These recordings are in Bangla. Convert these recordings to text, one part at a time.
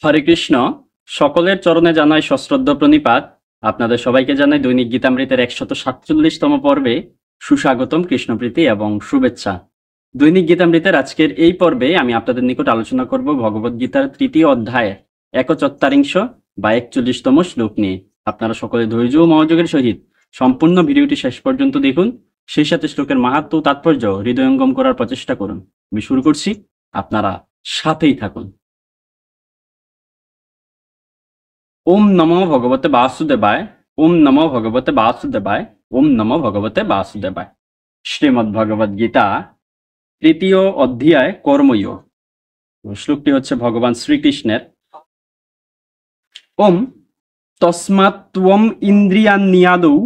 হরে কৃষ্ণ। সকলের চরণে জানাই সশ্রদ্ধ প্রণিপাত। আপনাদের সবাইকে জানাই দৈনিক গীতামৃতের 147তম পর্বে সুস্বাগতম, কৃষ্ণপ্রীতি এবং শুভেচ্ছা। দৈনিক গীতামৃতের আজকের এই পর্বে আমি আপনাদের নিকট আলোচনা করব ভগবদ গীতার 3য় অধ্যায় 41 বা 41তম শ্লোক নিয়ে। আপনারা সকলে ধৈর্য ও মনোযোগের সহিত সম্পূর্ণ ভিডিওটি শেষ পর্যন্ত দেখুন, সেই সাথে শ্লোকের মাহাত্ম্য ও তাৎপর্য হৃদয়ঙ্গম করার প্রচেষ্টা করুন। আমি শুরু করছি, আপনারা সাথেই থাকুন। ওম নমো ভগবতে বাসুদেবায়। ওম নমো ভগবতে বাসুদেবায়। ওম নমো ভগবতে বাসুদেবায়। শ্রীমদ্ ভগবদ গীতা 3য় অধ্যায় কর্মযোগ। শ্লোকটি হচ্ছে ভগবান শ্রীকৃষ্ণের। ওম তস্মাৎ ত্বম ইন্দ্রিয়ান্নিয়াদৌ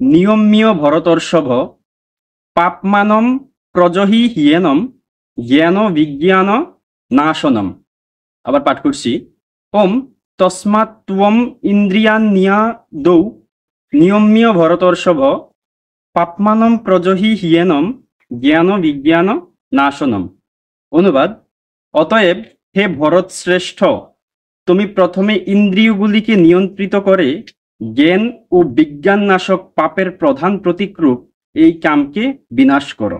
নিয়ম্য ভরতর্ষভ পাপমানম প্রজহি হিয়েনম জ্ঞান বিজ্ঞান নাশনম। আবার পাঠ করছি। ওম তস্মাৎ ত্বম ইন্দ্রিয়ান্নিয়াদৌ নিয়ম্য ভরতর্ষভ পাপমানম প্রজহি হিয়েনম জ্ঞান বিজ্ঞান নাশনম। অনুবাদ: অতএব হে ভরত শ্রেষ্ঠ, তুমি প্রথমে ইন্দ্রিয়গুলিকে নিয়ন্ত্রিত করে জ্ঞান ও বিজ্ঞান নাশক পাপের প্রধান প্রতীকরূপ এই কামকে বিনাশ করো।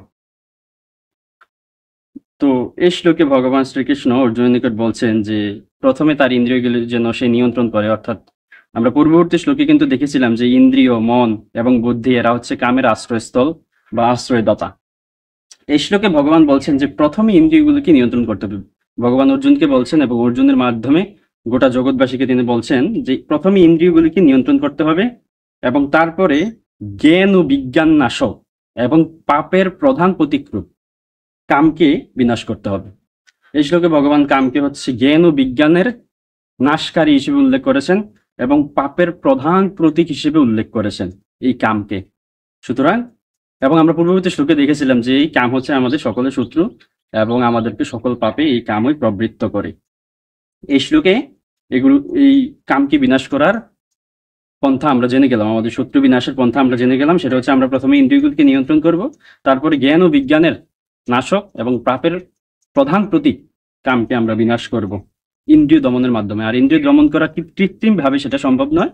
তো এই শ্লোকে ভগবান শ্রীকৃষ্ণ অর্জুনের নিকট বলছেন যে প্রথমে তার ইন্দ্রিয়গুলি যেন সে নিয়ন্ত্রণ করে। অর্থাৎ আমরা পূর্ববর্তী শ্লোকে কিন্তু দেখেছিলাম যে ইন্দ্রিয়, মন এবং বুদ্ধি এরা হচ্ছে কামের আশ্রয়স্থল বা আশ্রয়দাতা। এই শ্লোকে ভগবান বলছেন যে প্রথমে ইন্দ্রিয়গুলিকে নিয়ন্ত্রণ করতে হবে। ভগবান অর্জুনকে বলছেন এবং অর্জুনের মাধ্যমে গোটা জগৎবাসীকে তিনি বলছেন যে প্রথমে ইন্দ্রিয়গুলিকে নিয়ন্ত্রণ করতে হবে এবং তারপরে জ্ঞান ও বিজ্ঞান নাশক এবং পাপের প্রধান প্রতীকরূপ কামকে বিনাশ করতে হবে। এই শ্লোকে ভগবান কামকে হচ্ছে জ্ঞান ও বিজ্ঞানের নাশকারী হিসেবে উল্লেখ করেছেন এবং পাপের প্রধান প্রতীক হিসেবে উল্লেখ করেছেন এই কামকে। সুতরাং এবং আমরা পূর্ববর্তী শ্লোকে দেখেছিলাম যে এই কাম হচ্ছে আমাদের সকলের শত্রু এবং আমাদেরকে সকল পাপে এই কামই প্রবৃত্ত করে। এই শ্লোকে এই কামকে বিনাশ করার পন্থা আমরা জেনে গেলাম, আমাদের শত্রু বিনাশের পন্থা আমরা জেনে গেলাম। সেটা হচ্ছে আমরা প্রথমে ইন্দ্রিয়গুলিকে নিয়ন্ত্রণ করব, তারপরে জ্ঞান ও বিজ্ঞানের নাশক এবং পাপের প্রধান প্রতীক কামকে আমরা বিনাশ করব ইন্দ্রিয় দমনের মাধ্যমে। আর ইন্দ্রিয় দমন করা কৃত্রিম ভাবে সেটা সম্ভব নয়।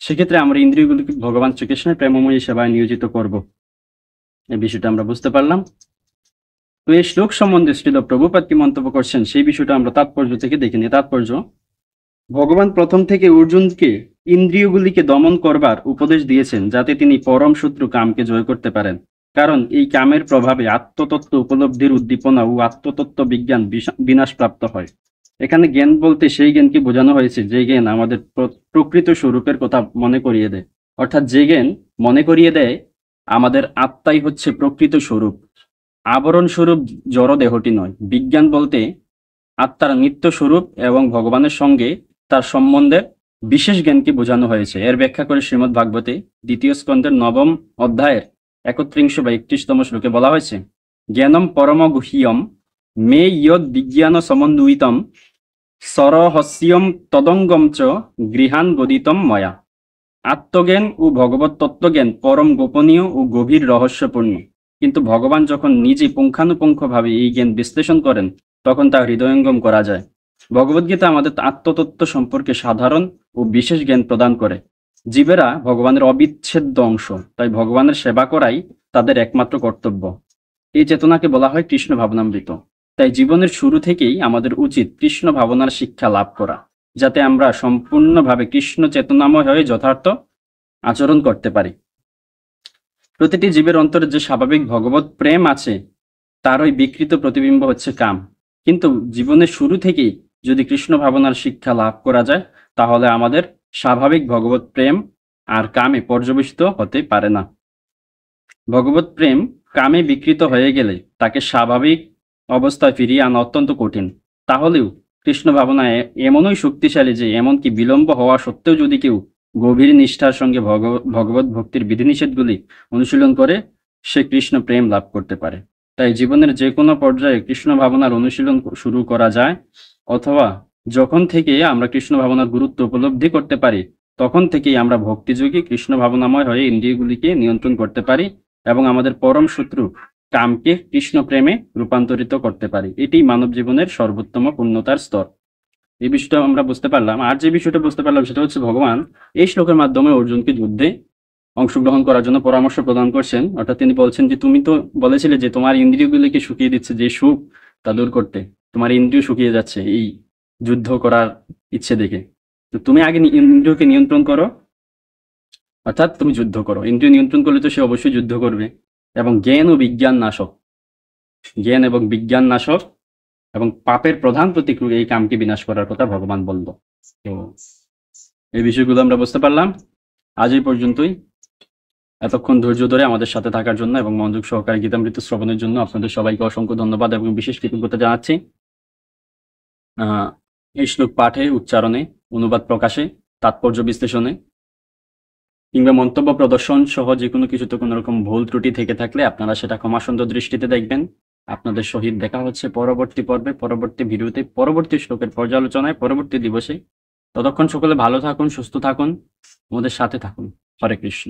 সেক্ষেত্রে আমরা ইন্দ্রিয়গুলিকে ভগবান শ্রীকৃষ্ণের প্রেমময়ী সেবায় নিয়োজিত করব। এই বিষয়টা আমরা বুঝতে পারলাম। তো এই শ্লোক সম্বন্ধে শ্রীল প্রভুপাদ কি মন্তব্য করছেন সেই বিষয়টা আমরা তাৎপর্য থেকে দেখে নিই। তাৎপর্য: ভগবান প্রথম থেকে অর্জুনকে ইন্দ্রিয়গুলিকে দমন করবার উপদেশ দিয়েছেন যাতে তিনি পরম শত্রু কামকে জয় করতে পারেন। কারণ এই কামের প্রভাবে আত্মতত্ত্ব উপলব্ধির উদ্দীপনা ও আত্মতত্ত্ব বিজ্ঞান বিনাশপ্রাপ্ত হয়। এখানে জ্ঞান বলতে সেই জ্ঞানকে বোঝানো হয়েছে যে জ্ঞান আমাদের প্রকৃত স্বরূপের কথা মনে করিয়ে দেয়। অর্থাৎ যে জ্ঞান মনে করিয়ে দেয় আমাদের আত্মাই হচ্ছে প্রকৃত স্বরূপ, আবরণ স্বরূপ জড় দেহটি নয়। বিজ্ঞান বলতে আত্মার নিত্য স্বরূপ এবং ভগবানের সঙ্গে তার সম্বন্ধের বিশেষ জ্ঞানকে বোঝানো হয়েছে। এর ব্যাখ্যা করে শ্রীমদ্ ভাগবতে 2য় স্কন্ধের 9ম অধ্যায়ের 31 বা 31তম শ্লোকে বলা হয়েছে, জ্ঞানম পরম গুহ্যম মে ইয়দ বিজ্ঞান সমন্বিতম সরহস্যম তদঙ্গম চ গৃহান গদিতম ময়া। আত্মজ্ঞান ও ভগবত তত্ত্বজ্ঞান পরম গোপনীয় ও গভীর রহস্যপূর্ণ, কিন্তু ভগবান যখন নিজে পুঙ্খানুপুঙ্খভাবে এই জ্ঞান বিশ্লেষণ করেন তখন তা হৃদয়ঙ্গম করা যায়। ভগবদ্গীতা আমাদের আত্মতত্ত্ব সম্পর্কে সাধারণ ও বিশেষ জ্ঞান প্রদান করে। জীবেরা ভগবানের অবিচ্ছেদ্য অংশ, তাই ভগবানের সেবা করাই তাদের একমাত্র কর্তব্য। এই চেতনাকে বলা হয় কৃষ্ণ ভাবনামৃত। তাই জীবনের শুরু থেকেই আমাদের উচিত কৃষ্ণ ভাবনার শিক্ষা লাভ করা, যাতে আমরা সম্পূর্ণভাবে কৃষ্ণ চেতনাময় হয়ে যথার্থ আচরণ করতে পারি। প্রতিটি জীবের অন্তরে যে স্বাভাবিক ভগবত প্রেম আছে তারই বিকৃত প্রতিবিম্ব হচ্ছে কাম। কিন্তু জীবনের শুরু থেকেই যদি কৃষ্ণ ভাবনার শিক্ষা লাভ করা যায় তাহলে আমাদের স্বাভাবিক ভগবত প্রেম আর কামে পর্যবেসিত হতে পারে না। ভগবত প্রেম কামে বিকৃত হয়ে গেলে তাকে স্বাভাবিক অবস্থায় ফিরিয়ে আনা অত্যন্ত কঠিন। তাহলেও কৃষ্ণ ভাবনা এমনই শক্তিশালী যে এমনকি বিলম্ব হওয়া সত্ত্বেও যদি কেউ গভীর নিষ্ঠার সঙ্গে ভগবত ভক্তির বিধিনিষেধগুলি অনুশীলন করে সে কৃষ্ণ প্রেম লাভ করতে পারে। তাই জীবনের যে কোনো পর্যায়ে কৃষ্ণ ভাবনার অনুশীলন শুরু করা যায়, অথবা যখন থেকে আমরা কৃষ্ণ ভাবনার গুরুত্ব উপলব্ধি করতে পারি তখন থেকেই আমরা ভক্তিযোগী কৃষ্ণ ভাবনাময় হয়ে ইন্দ্রিয়গুলিকে নিয়ন্ত্রণ করতে পারি এবং আমাদের পরম শত্রু কামকে কৃষ্ণ প্রেমে রূপান্তরিত করতে পারি। এটি মানব জীবনের সর্বোত্তম পূর্ণতার স্তর। এই বিষয়টা আমরা বুঝতে পারলাম। আর যে বিষয়টা বুঝতে পারলাম সেটা হচ্ছে ভগবান এই শ্লোকের মাধ্যমে অর্জুনকে যুদ্ধে অংশগ্রহণ করার জন্য পরামর্শ প্রদান করছেন। অর্থাৎ তিনি বলছেন যে তুমি তো বলেছিলে যে তোমার ইন্দ্রিয়গুলিকে শুকিয়ে দিচ্ছে যে সুখ তা দূর করতে, তোমার ইন্দ্রিয় শুকিয়ে যাচ্ছে এই যুদ্ধ করার ইচ্ছে দেখে। তো তুমি আগে ইন্দ্রিয়কে নিয়ন্ত্রণ করো, অর্থাৎ তুমি যুদ্ধ করো। ইন্দ্রিয় নিয়ন্ত্রণ করলে তো সে অবশ্যই যুদ্ধ করবে। এবং জ্ঞান ও বিজ্ঞান নাশক, জ্ঞান এবং বিজ্ঞান নাশক এবং পাপের প্রধান প্রতীক এই কামকে বিনাশ করার কথা ভগবান বলল। তো এই বিষয়গুলো আমরা বুঝতে পারলাম। আজ এই পর্যন্তই। এতক্ষণ ধৈর্য ধরে আমাদের সাথে থাকার জন্য এবং মনোযোগ সহকারে গীতামৃত শ্রবণের জন্য আপনাদের সবাইকে অসংখ্য ধন্যবাদ এবং বিশেষ কৃতজ্ঞতা জানাচ্ছি। এই শ্লোক পাঠে, উচ্চারণে, অনুবাদ প্রকাশে, তাৎপর্য বিশ্লেষণে কিংবা মন্তব্য প্রদর্শন সহ যে কোনো কিছুতে কোনো রকম ভুল ত্রুটি থেকে থাকলে আপনারা সেটা ক্ষমাসুন্দর দৃষ্টিতে দেখবেন। আপনাদের সহিত দেখা হচ্ছে পরবর্তী পর্বে, পরবর্তী ভিডিওতে, পরবর্তী শ্লোকের পর্যালোচনায়, পরবর্তী দিবসে। ততক্ষণ সকলে ভালো থাকুন, সুস্থ থাকুন, আমাদের সাথে থাকুন। হরে কৃষ্ণ।